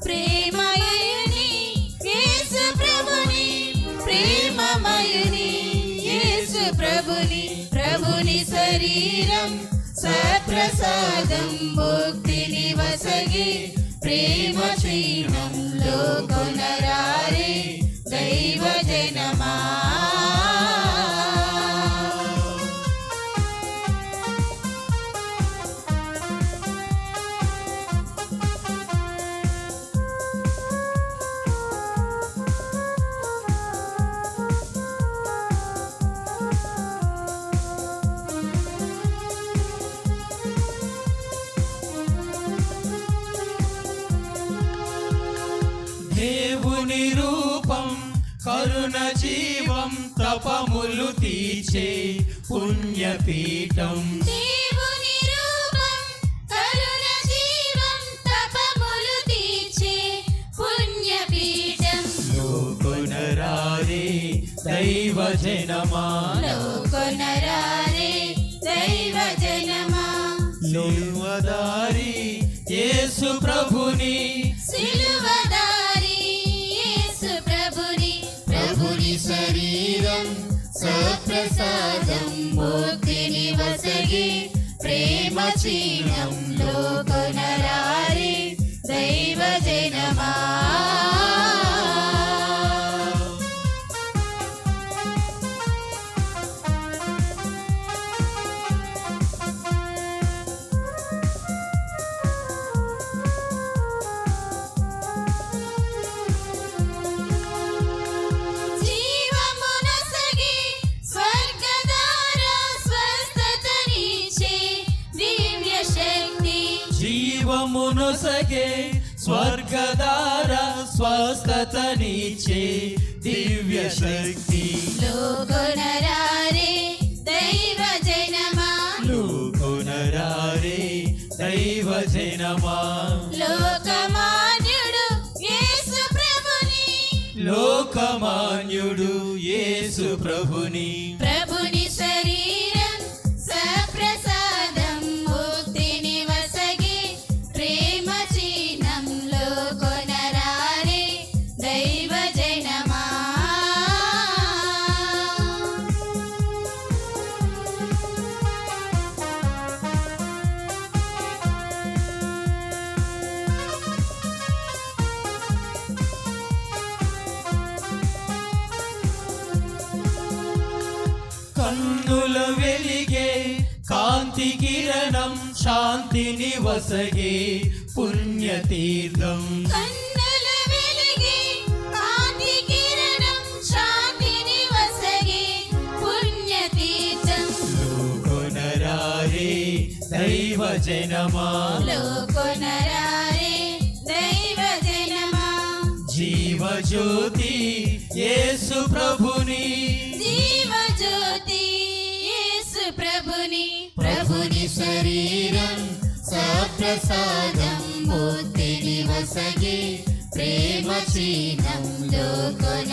ప్రేమమయుని యేసు ప్రభుని, ప్రేమమయుని యేసు ప్రభుని, ప్రభుని శరీరం సప్రసాదం ముక్తిని వసగి, ప్రేమ క్షీణంలో కొనరారే దైవ జనమా. దేవుని రూపం కరుణ జీవం తపములు తీర్చే పుణ్యపీఠం. దేవుని రూపం కరుణ జీవం తపములు తీర్చే పుణ్యపీఠం. లోకొనరారే దైవ జనమా, లోకొనరారే దైవ జనమా. సిలువదారి యేసు ప్రభుని, సిలువదారి యేసు ప్రభుని, ప్రభుని శరీరం సప్రసాదం ముక్తిని వసగి, ప్రేమ క్షీణంలో కొనరారే దైవ జనమా. జీవమునొసగే స్వర్గధార స్వస్థతనిచ్చే దివ్య శక్తి. లోకొనరారే దైవ జనమా, లోకొనరారే దైవ జనమా. లోకమాన్యుడు యేసు ప్రభుని, లోకమాన్యుడు యేసు ప్రభుని, ప్రభుని శరీరం సప్రసాదం ముక్తిని వసగి, ప్రేమ చిహ్నంలో కొనరారే దైవ జనమా. కన్నుల వెలిగే కాంతి కిరణం శాంతిని వసగే పుణ్యతీర్థం. కన్నుల వెలిగే కాంతి కిరణం శాంతిని వసగే పుణ్యతీర్థం. లోకొనరారే దైవ జనమా, లోకొనరారే దైవ జనమా. జీవజ్యోతి యేసు ప్రభుని, జీవజ్యోతి యేసు ప్రభుని, ప్రభుని శరీరం సప్రసాదం ముక్తిని వసగి, ప్రేమ చిహ్నంలో కొన